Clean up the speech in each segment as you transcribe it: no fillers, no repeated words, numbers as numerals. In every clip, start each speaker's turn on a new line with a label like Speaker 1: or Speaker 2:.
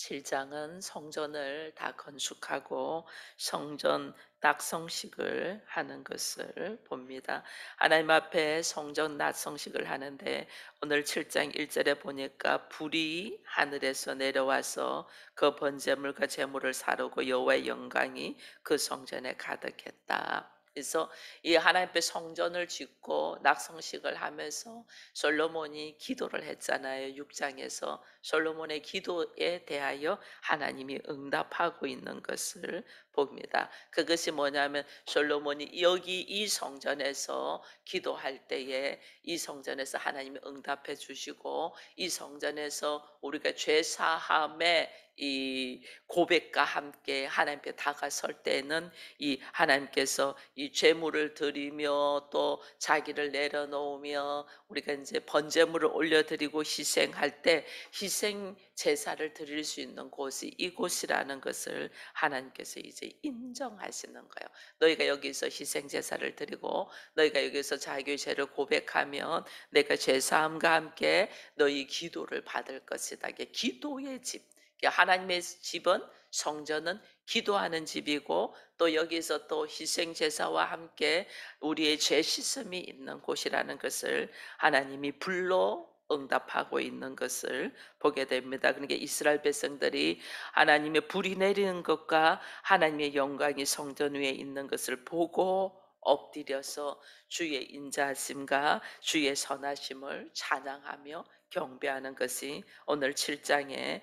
Speaker 1: 7장은 성전을 다 건축하고 성전 낙성식을 하는 것을 봅니다. 하나님 앞에 성전 낙성식을 하는데 오늘 7장 1절에 보니까 불이 하늘에서 내려와서 그 번제물과 제물을 사르고 여호와의 영광이 그 성전에 가득했다. 그래서 이 하나님 앞에 성전을 짓고 낙성식을 하면서 솔로몬이 기도를 했잖아요. 6장에서 솔로몬의 기도에 대하여 하나님이 응답하고 있는 것을 봅니다. 그것이 뭐냐면 솔로몬이 여기 이 성전에서 기도할 때에 이 성전에서 하나님이 응답해 주시고 이 성전에서 우리가 죄 사함의 이 고백과 함께 하나님께 다가설 때는 이 하나님께서 이 제물을 드리며 또 자기를 내려놓으며 우리가 이제 번제물을 올려드리고 희생할 때 희생 제사를 드릴 수 있는 곳이 이곳이라는 것을 하나님께서 이제 인정하시는 거예요. 너희가 여기서 희생 제사를 드리고 너희가 여기서 자기의 죄를 고백하면 내가 제사함과 함께 너희 기도를 받을 것이다. 이게 기도의 집. 하나님의 집은 성전은 기도하는 집이고 또 여기서 또 희생 제사와 함께 우리의 죄 씻음이 있는 곳이라는 것을 하나님이 불로 응답하고 있는 것을 보게 됩니다. 그러니까 이스라엘 백성들이 하나님의 불이 내리는 것과 하나님의 영광이 성전 위에 있는 것을 보고 엎드려서 주의 인자하심과 주의 선하심을 찬양하며 경배하는 것이 오늘 7장에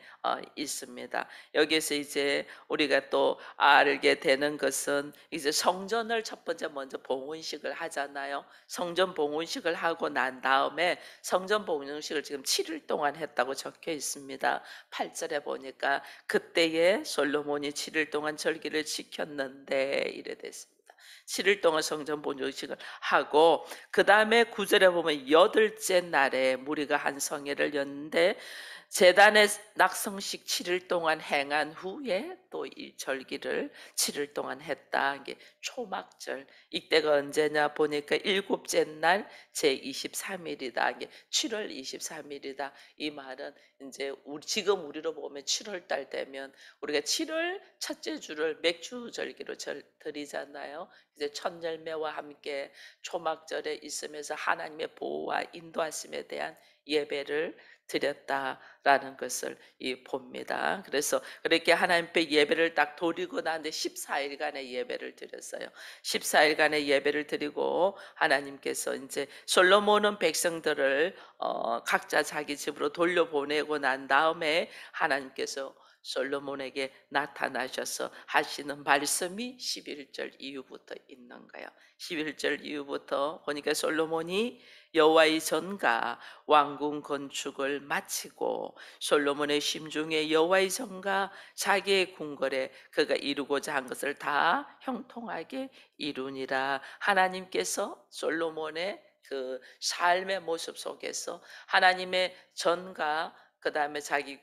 Speaker 1: 있습니다. 여기서 이제 우리가 또 알게 되는 것은 이제 성전을 첫 번째 먼저 봉헌식을 하잖아요. 성전 봉헌식을 하고 난 다음에 성전 봉헌식을 지금 7일 동안 했다고 적혀 있습니다. 8절에 보니까 그때에 솔로몬이 7일 동안 절기를 지켰는데 이래 됐습니다. 7일 동안 성전 봉헌식을 하고 그 다음에 9절에 보면 여덟째 날에 무리가 한 성회를 였는데 제단의 낙성식 7일 동안 행한 후에 또 이 절기를 7일 동안 했다. 이게 초막절. 이때가 언제냐 보니까 일곱째 날 제23일이다. 이게 7월 23일이다. 이 말은 이제 지금 우리로 보면 7월 달 되면 우리가 7월 첫째 주를 맥주 절기로 드리잖아요. 이제 첫 열매와 함께 초막절에 있으면서 하나님의 보호와 인도하심에 대한 예배를 드렸다라는 것을 봅니다. 그래서 그렇게 하나님께 예배를 딱 드리고 나는데 14일간의 예배를 드렸어요. 14일간의 예배를 드리고 하나님께서 이제 솔로몬은 백성들을 각자 자기 집으로 돌려보내고 난 다음에 하나님께서 솔로몬에게 나타나셔서 하시는 말씀이 11절 이후부터 있는 거예요. 11절 이후부터 보니까 솔로몬이 여호와의 전과 왕궁 건축을 마치고 솔로몬의 심중에 여호와의 전과 자기의 궁궐에 그가 이루고자 한 것을 다 형통하게 이루니라. 하나님께서 솔로몬의 그 삶의 모습 속에서 하나님의 전과 그 다음에 자기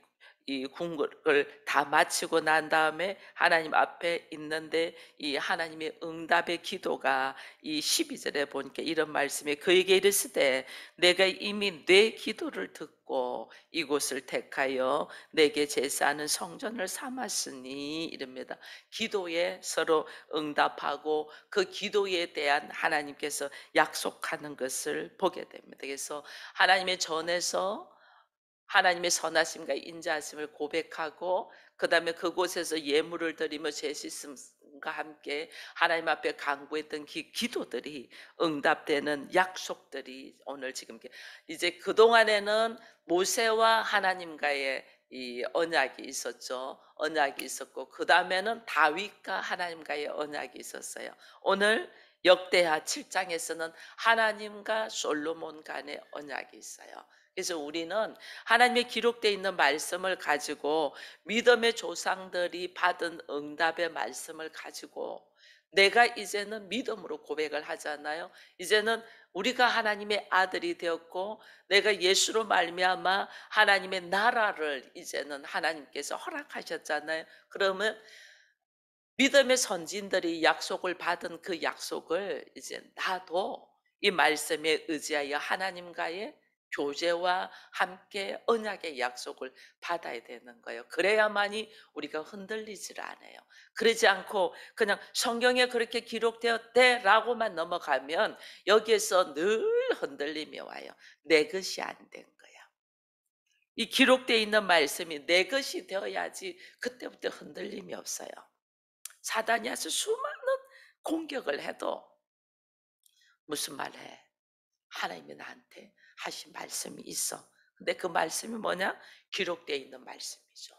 Speaker 1: 이 궁극을 다 마치고 난 다음에 하나님 앞에 있는데 이 하나님의 응답의 기도가 이 12절에 보니까 이런 말씀이 그에게 이르시되 내가 이미 내 기도를 듣고 이곳을 택하여 내게 제사하는 성전을 삼았으니 이럽니다. 기도에 서로 응답하고 그 기도에 대한 하나님께서 약속하는 것을 보게 됩니다. 그래서 하나님의 전에서 하나님의 선하심과 인자하심을 고백하고 그 다음에 그곳에서 예물을 드리며 죄 씻음과 함께 하나님 앞에 간구했던 기도들이 응답되는 약속들이 오늘 지금 이제 그동안에는 모세와 하나님과의 이 언약이 있었죠. 언약이 있었고 그 다음에는 다윗과 하나님과의 언약이 있었어요. 오늘 역대하 7장에서는 하나님과 솔로몬 간의 언약이 있어요. 그래서 우리는 하나님의 기록되어 있는 말씀을 가지고 믿음의 조상들이 받은 응답의 말씀을 가지고 내가 이제는 믿음으로 고백을 하잖아요. 이제는 우리가 하나님의 아들이 되었고 내가 예수로 말미암아 하나님의 나라를 이제는 하나님께서 허락하셨잖아요. 그러면 믿음의 선진들이 약속을 받은 그 약속을 이제 나도 이 말씀에 의지하여 하나님과의 교제와 함께 언약의 약속을 받아야 되는 거예요. 그래야만이 우리가 흔들리질 않아요. 그러지 않고 그냥 성경에 그렇게 기록되었대라고만 넘어가면 여기에서 늘 흔들림이 와요. 내 것이 안 된 거야. 이 기록되어 있는 말씀이 내 것이 되어야지 그때부터 흔들림이 없어요. 사단이 아주 수많은 공격을 해도 무슨 말 해? 하나님이 나한테 하신 말씀이 있어. 근데 그 말씀이 뭐냐? 기록되어 있는 말씀이죠.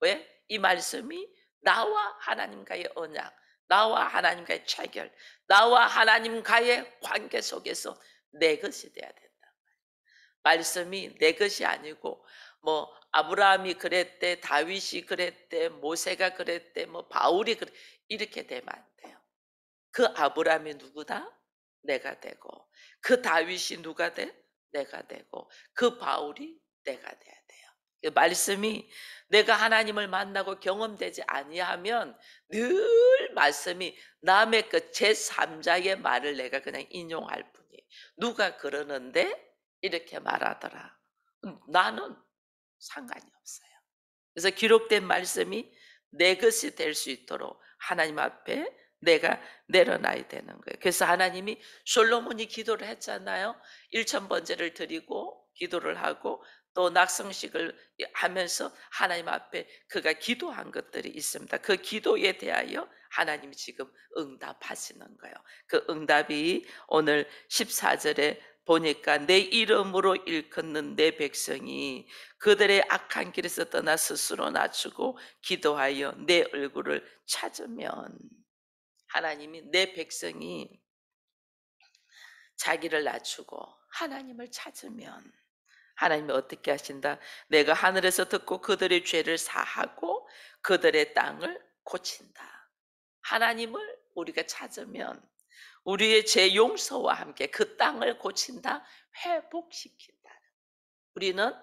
Speaker 1: 왜? 이 말씀이 나와 하나님과의 언약, 나와 하나님과의 체결, 나와 하나님과의 관계 속에서 내 것이 돼야 된다. 말씀이 내 것이 아니고 뭐 아브라함이 그랬대, 다윗이 그랬대, 모세가 그랬대, 뭐 바울이 그랬 이렇게 되면 안 돼요. 그 아브라함이 누구다? 내가 되고 그 다윗이 누가 돼? 내가 되고 그 바울이 내가 돼야 돼요. 그 말씀이 내가 하나님을 만나고 경험되지 아니하면 늘 말씀이 남의 그 제3자의 말을 내가 그냥 인용할 뿐이에요. 누가 그러는데 이렇게 말하더라. 나는 상관이 없어요. 그래서 기록된 말씀이 내 것이 될 수 있도록 하나님 앞에 내가 내려놔야 되는 거예요. 그래서 하나님이 솔로몬이 기도를 했잖아요. 1,000번제를 드리고 기도를 하고 또 낙성식을 하면서 하나님 앞에 그가 기도한 것들이 있습니다. 그 기도에 대하여 하나님이 지금 응답하시는 거예요. 그 응답이 오늘 14절에 보니까 내 이름으로 일컫는 내 백성이 그들의 악한 길에서 떠나 스스로 낮추고 기도하여 내 얼굴을 찾으면 하나님이 내 백성이 자기를 낮추고 하나님을 찾으면 하나님이 어떻게 하신다? 내가 하늘에서 듣고 그들의 죄를 사하고 그들의 땅을 고친다. 하나님을 우리가 찾으면 우리의 죄 용서와 함께 그 땅을 고친다, 회복시킨다. 우리는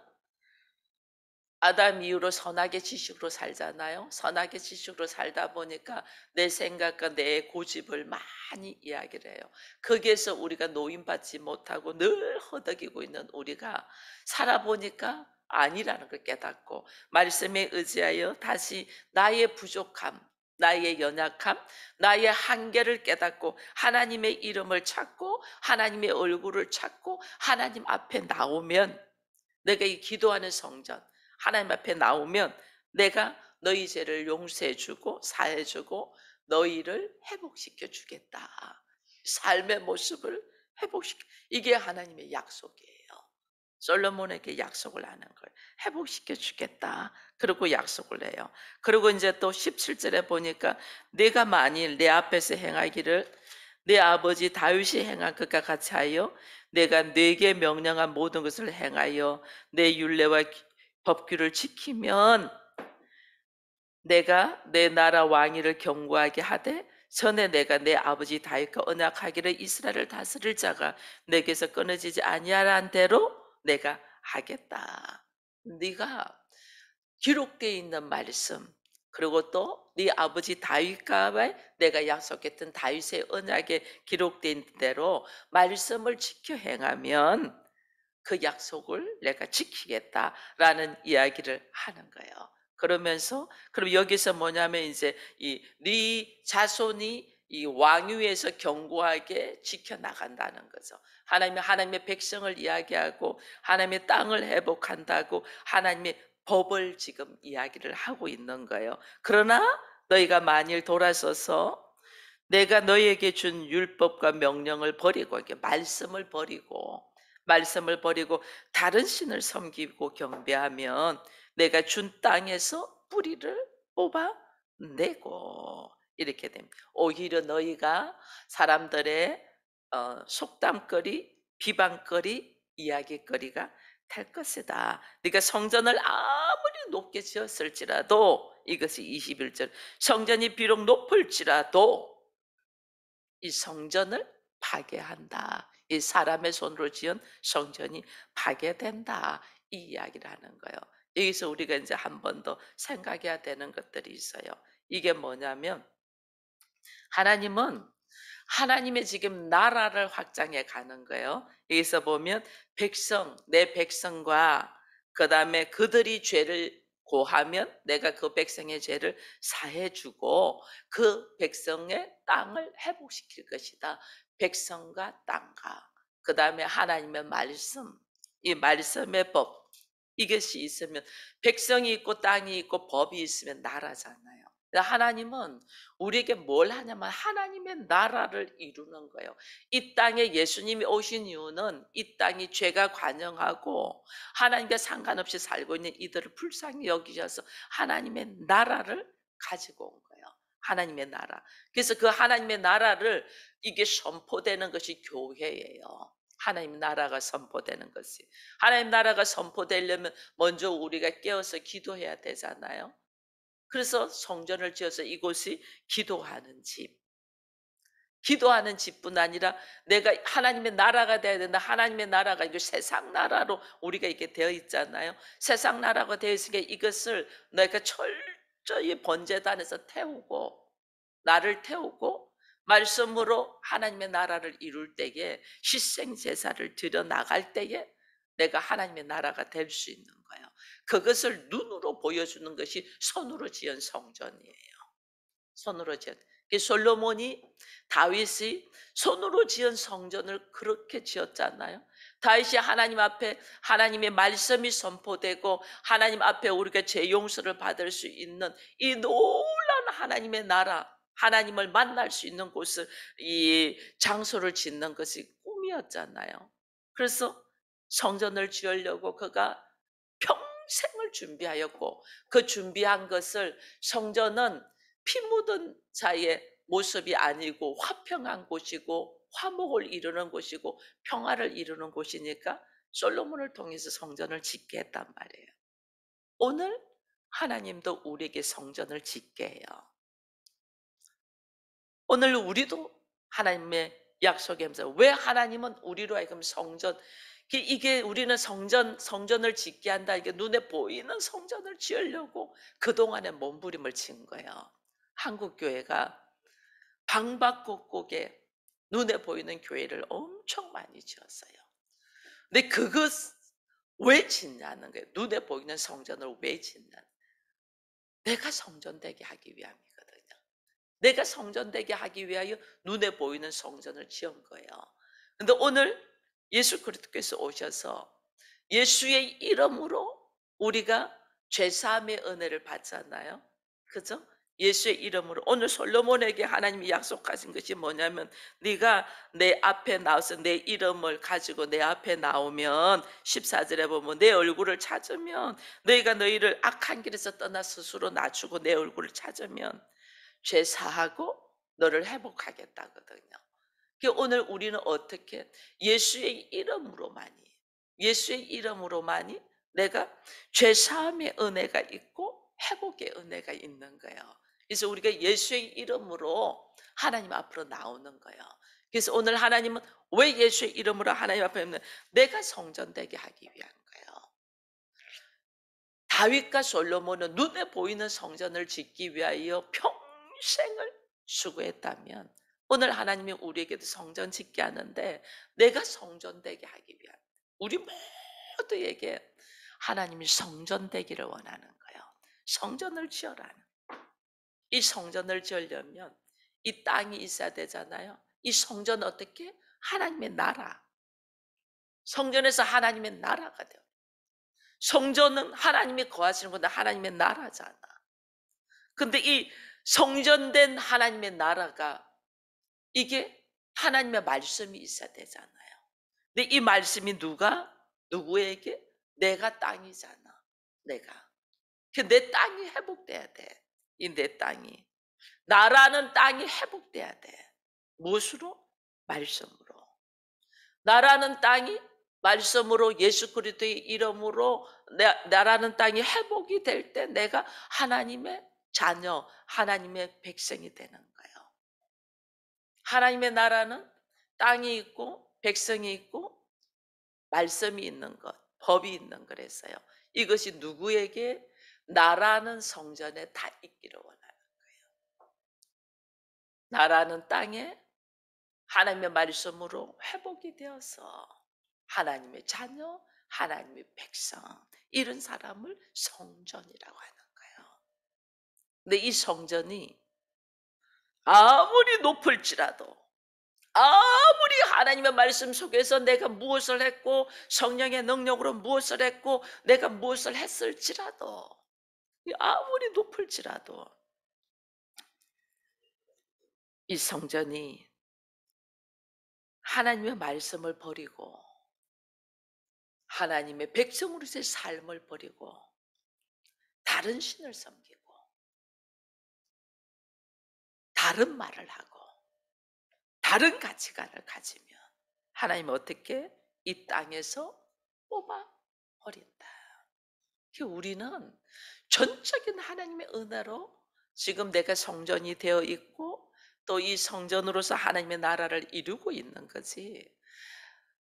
Speaker 1: 아담 이후로 선악의 지식으로 살잖아요. 선악의 지식으로 살다 보니까 내 생각과 내 고집을 많이 이야기를 해요. 거기에서 우리가 노임받지 못하고 늘 허덕이고 있는 우리가 살아보니까 아니라는 걸 깨닫고 말씀에 의지하여 다시 나의 부족함, 나의 연약함, 나의 한계를 깨닫고 하나님의 이름을 찾고 하나님의 얼굴을 찾고 하나님 앞에 나오면 내가 이 기도하는 성전 하나님 앞에 나오면 내가 너희 죄를 용서해 주고 사해 주고 너희를 회복시켜 주겠다. 삶의 모습을 회복시켜 이게 하나님의 약속이에요. 솔로몬에게 약속을 하는 거예요. 회복시켜 주겠다. 그리고 약속을 해요. 그리고 이제 또 17절에 보니까 내가 만일 내 앞에서 행하기를 내 아버지 다윗이 행한 것과 같이 하여 내가 네게 명령한 모든 것을 행하여 내 율례와 법규를 지키면 내가 내 나라 왕위를 견고하게 하되 전에 내가 내 아버지 다윗과 언약하기를 이스라엘을 다스릴 자가 내게서 끊어지지 아니하라는 대로 내가 하겠다. 네가 기록되어 있는 말씀 그리고 또 네 아버지 다윗과 내가 약속했던 다윗의 언약에 기록된 대로 말씀을 지켜 행하면 그 약속을 내가 지키겠다라는 이야기를 하는 거예요. 그러면서 그럼 여기서 뭐냐면 이제 이 네 자손이 이 왕위에서 견고하게 지켜 나간다는 거죠. 하나님의 백성을 이야기하고 하나님의 땅을 회복한다고 하나님의 법을 지금 이야기를 하고 있는 거예요. 그러나 너희가 만일 돌아서서 내가 너희에게 준 율법과 명령을 버리고 이렇게 말씀을 버리고 다른 신을 섬기고 경배하면 내가 준 땅에서 뿌리를 뽑아내고 이렇게 됩니다. 오히려 너희가 사람들의 속담거리, 비방거리, 이야기거리가 될 것이다. 네가 성전을 아무리 높게 지었을지라도 이것이 21절 성전이 비록 높을지라도 이 성전을 파괴한다. 이 사람의 손으로 지은 성전이 파괴된다. 이 이야기를 하는 거예요. 여기서 우리가 이제 한 번 더 생각해야 되는 것들이 있어요. 이게 뭐냐면 하나님은 하나님의 지금 나라를 확장해 가는 거예요. 여기서 보면 백성, 내 백성과 그다음에 그들이 죄를 고하면 내가 그 백성의 죄를 사해 주고 그 백성의 땅을 회복시킬 것이다. 백성과 땅과 그다음에 하나님의 말씀, 이 말씀의 법, 이것이 있으면 백성이 있고 땅이 있고 법이 있으면 나라잖아요. 하나님은 우리에게 뭘 하냐면 하나님의 나라를 이루는 거예요. 이 땅에 예수님이 오신 이유는 이 땅이 죄가 관영하고 하나님과 상관없이 살고 있는 이들을 불쌍히 여기셔서 하나님의 나라를 가지고 온 거예요. 하나님의 나라. 그래서 그 하나님의 나라를 이게 선포되는 것이 교회예요. 하나님 나라가 선포되는 것이. 하나님 나라가 선포되려면 먼저 우리가 깨어서 기도해야 되잖아요. 그래서 성전을 지어서 이곳이 기도하는 집. 기도하는 집뿐 아니라 내가 하나님의 나라가 돼야 된다. 하나님의 나라가 이거 세상 나라로 우리가 이렇게 되어 있잖아요. 세상 나라가 되어 있으니까 이것을 내가 철저히 번제단에서 태우고 나를 태우고 말씀으로 하나님의 나라를 이룰 때에 희생 제사를 드려 나갈 때에 내가 하나님의 나라가 될 수 있는 거예요. 그것을 눈으로 보여주는 것이 손으로 지은 성전이에요. 손으로 지은. 솔로몬이 다윗이 손으로 지은 성전을 그렇게 지었잖아요. 다윗이 하나님 앞에 하나님의 말씀이 선포되고 하나님 앞에 우리가 죄 용서를 받을 수 있는 이 놀라운 하나님의 나라, 하나님을 만날 수 있는 곳을 이 장소를 짓는 것이 꿈이었잖아요. 그래서 성전을 지으려고 그가 평생을 준비하였고 그 준비한 것을 성전은 피 묻은 자의 모습이 아니고 화평한 곳이고 화목을 이루는 곳이고 평화를 이루는 곳이니까 솔로몬을 통해서 성전을 짓게 했단 말이에요. 오늘 하나님도 우리에게 성전을 짓게 해요. 오늘 우리도 하나님의 약속에 하면서 왜 하나님은 우리로 하여금 성전, 이게 우리는 성전을 짓게 한다. 이게 눈에 보이는 성전을 지으려고 그동안에 몸부림을 친 거예요. 한국 교회가 방방곡곡에 눈에 보이는 교회를 엄청 많이 지었어요. 근데 그것 왜 짓냐는 거예요. 눈에 보이는 성전을 왜 짓냐. 내가 성전되게 하기 위함이거든요. 내가 성전되게 하기 위하여 눈에 보이는 성전을 지은 거예요. 근데 오늘 예수 그리스도께서 오셔서 예수의 이름으로 우리가 죄사함의 은혜를 받잖아요. 그죠? 예수의 이름으로 오늘 솔로몬에게 하나님이 약속하신 것이 뭐냐면 네가 내 앞에 나와서 내 이름을 가지고 내 앞에 나오면 14절에 보면 내 얼굴을 찾으면 너희가 너희를 악한 길에서 떠나 스스로 낮추고 내 얼굴을 찾으면 죄 사하고 너를 회복하겠다거든요. 오늘 우리는 어떻게 예수의 이름으로만이 예수의 이름으로만이 내가 죄 사함의 은혜가 있고 회복의 은혜가 있는 거예요. 그래서 우리가 예수의 이름으로 하나님 앞으로 나오는 거예요. 그래서 오늘 하나님은 왜 예수의 이름으로 하나님 앞에 있는 내가 성전되게 하기 위한 거예요. 다윗과 솔로몬은 눈에 보이는 성전을 짓기 위하여 평생을 수고했다면 오늘 하나님이 우리에게도 성전 짓게 하는데 내가 성전되게 하기 위한 우리 모두에게 하나님이 성전되기를 원하는 거예요. 성전을 지어라는. 이 성전을 지으려면 이 땅이 있어야 되잖아요. 이 성전 어떻게? 하나님의 나라. 성전에서 하나님의 나라가 돼요. 성전은 하나님이 거하시는 건데 하나님의 나라잖아. 근데 이 성전된 하나님의 나라가 이게 하나님의 말씀이 있어야 되잖아요. 근데 이 말씀이 누구에게? 내가 땅이잖아. 내가. 내 땅이 회복돼야 돼. 이 내 땅이. 나라는 땅이 회복돼야 돼. 무엇으로? 말씀으로. 나라는 땅이 말씀으로 예수 그리스도의 이름으로 나라는 땅이 회복이 될 때 내가 하나님의 자녀, 하나님의 백성이 되는 거예요. 하나님의 나라는 땅이 있고 백성이 있고 말씀이 있는 것, 법이 있는 거랬어요. 이것이 누구에게? 나라는 성전에 다 있기를 원하는 거예요. 나라는 땅에 하나님의 말씀으로 회복이 되어서 하나님의 자녀, 하나님의 백성, 이런 사람을 성전이라고 하는 거예요. 근데 이 성전이 아무리 높을지라도, 아무리 하나님의 말씀 속에서 내가 무엇을 했고 성령의 능력으로 무엇을 했고 내가 무엇을 했을지라도, 아무리 높을지라도 이 성전이 하나님의 말씀을 버리고 하나님의 백성으로서의 삶을 버리고 다른 신을 섬기고 다른 말을 하고 다른 가치관을 가지면 하나님은 어떻게 이 땅에서 뽑아 버린다. 우리는 전적인 하나님의 은혜로 지금 내가 성전이 되어 있고 또 이 성전으로서 하나님의 나라를 이루고 있는 거지.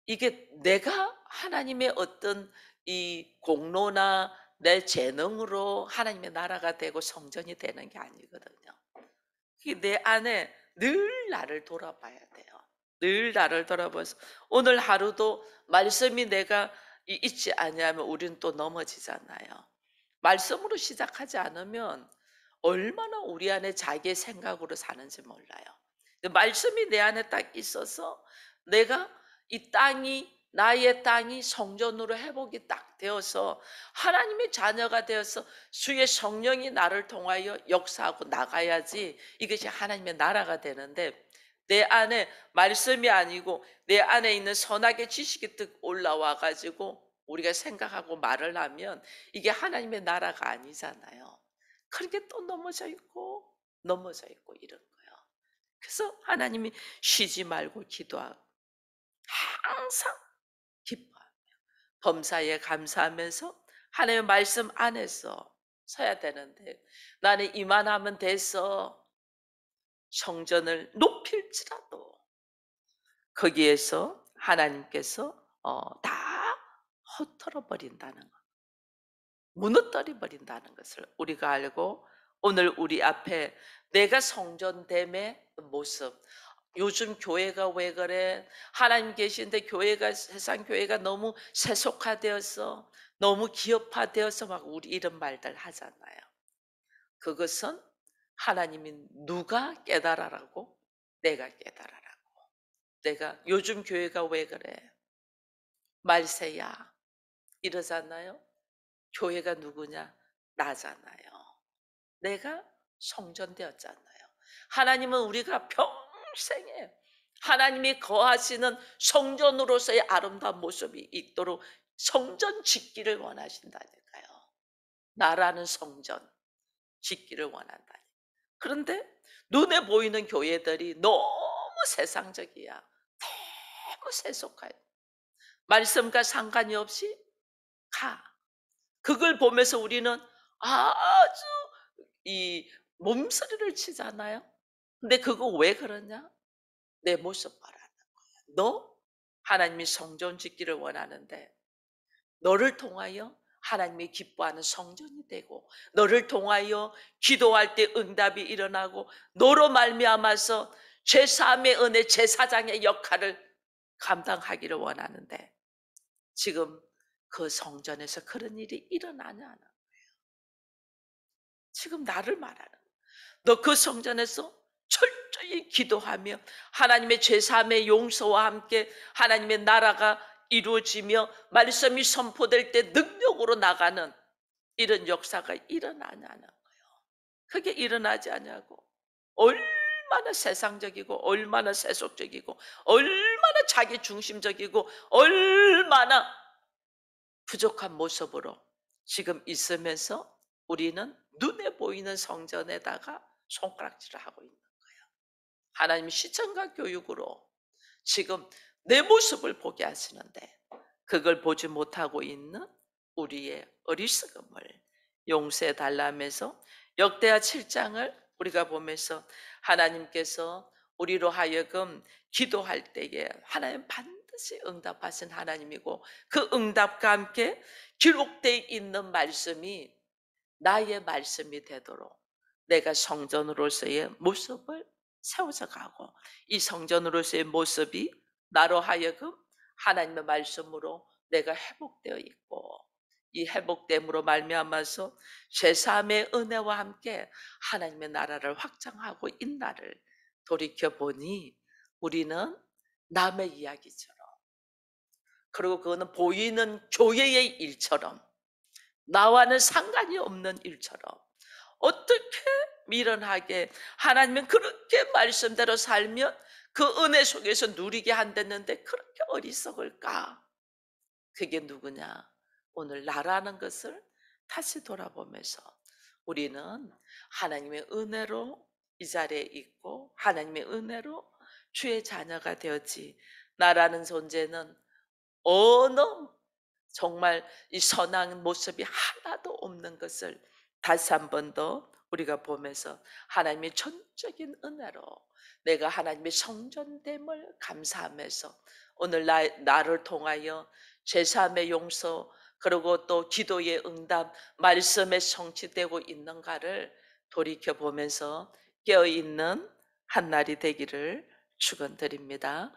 Speaker 1: 이게 내가 하나님의 어떤 이 공로나 내 재능으로 하나님의 나라가 되고 성전이 되는 게 아니거든요. 이게 내 안에 늘 나를 돌아봐야 돼요. 늘 나를 돌아봐서 오늘 하루도 말씀이 내가 있지 아니하면 우리는 또 넘어지잖아요. 말씀으로 시작하지 않으면 얼마나 우리 안에 자기의 생각으로 사는지 몰라요. 근데 말씀이 내 안에 딱 있어서 내가 이 땅이, 나의 땅이 성전으로 회복이 딱 되어서 하나님의 자녀가 되어서 주의 성령이 나를 통하여 역사하고 나가야지 이것이 하나님의 나라가 되는데, 내 안에 말씀이 아니고 내 안에 있는 선악의 지식이 뜩 올라와 가지고 우리가 생각하고 말을 하면 이게 하나님의 나라가 아니잖아요. 그렇게 또 넘어져 있고 이런 거예요. 그래서 하나님이 쉬지 말고 기도하고 항상 기뻐하며 범사에 감사하면서 하나님의 말씀 안에서 서야 되는데, 나는 이만하면 돼서 성전을 높일지라도 거기에서 하나님께서 다 흩어져 버린다는 것, 무너뜨려 버린다는 것을 우리가 알고, 오늘 우리 앞에 내가 성전됨의 모습, 요즘 교회가 왜 그래? 하나님 계신데 교회가, 세상 교회가 너무 세속화되어서 너무 기업화되어서 막 우리 이런 말들 하잖아요. 그것은 하나님이 누가 깨달아라고? 내가 깨달아라고. 내가 요즘 교회가 왜 그래? 말세야 이러잖아요. 교회가 누구냐? 나잖아요. 내가 성전되었잖아요. 하나님은 우리가 평생에 하나님이 거하시는 성전으로서의 아름다운 모습이 있도록 성전 짓기를 원하신다니까요. 나라는 성전 짓기를 원한다니. 그런데 눈에 보이는 교회들이 너무 세상적이야. 너무 세속화해. 말씀과 상관이 없이 가. 그걸 보면서 우리는 아주 이 몸서리를 치잖아요. 근데 그거 왜 그러냐? 내 모습 봐라는 거야. 너 하나님이 성전 짓기를 원하는데 너를 통하여 하나님이 기뻐하는 성전이 되고, 너를 통하여 기도할 때 응답이 일어나고, 너로 말미암아서 제3의 은혜 제사장의 역할을 감당하기를 원하는데 지금 그 성전에서 그런 일이 일어나냐? 지금 나를 말하는, 너 그 성전에서 철저히 기도하며 하나님의 제3의 용서와 함께 하나님의 나라가 이루어지며 말씀이 선포될 때 능력으로 나가는 이런 역사가 일어나냐는 거예요. 그게 일어나지 않냐고. 얼마나 세상적이고 얼마나 세속적이고 얼마나 자기 중심적이고 얼마나 부족한 모습으로 지금 있으면서 우리는 눈에 보이는 성전에다가 손가락질을 하고 있는 거예요. 하나님 시청각 교육으로 지금 내 모습을 보게 하시는데 그걸 보지 못하고 있는 우리의 어리석음을 용서해 달라면서 역대하 7장을 우리가 보면서 하나님께서 우리로 하여금 기도할 때에 하나님 반드시 응답하신 하나님이고, 그 응답과 함께 기록되어 있는 말씀이 나의 말씀이 되도록 내가 성전으로서의 모습을 세워져 가고, 이 성전으로서의 모습이 나로 하여금 하나님의 말씀으로 내가 회복되어 있고, 이 회복됨으로 말미암아서 제3의 은혜와 함께 하나님의 나라를 확장하고 있나를 돌이켜 보니, 우리는 남의 이야기처럼, 그리고 그거는 보이는 교회의 일처럼, 나와는 상관이 없는 일처럼, 어떻게 미련하게 하나님은 그렇게 말씀대로 살면 그 은혜 속에서 누리게 한댔는데 그렇게 어리석을까? 그게 누구냐? 오늘 나라는 것을 다시 돌아보면서 우리는 하나님의 은혜로 이 자리에 있고, 하나님의 은혜로 주의 자녀가 되었지, 나라는 존재는 어느 정말 이 선한 모습이 하나도 없는 것을 다시 한 번 더 우리가 보면서, 하나님의 전적인 은혜로 내가 하나님의 성전됨을 감사하면서 오늘 나를 통하여 제3의 용서, 그리고 또 기도의 응답, 말씀에 성취되고 있는가를 돌이켜 보면서 깨어있는 한 날이 되기를 축원드립니다.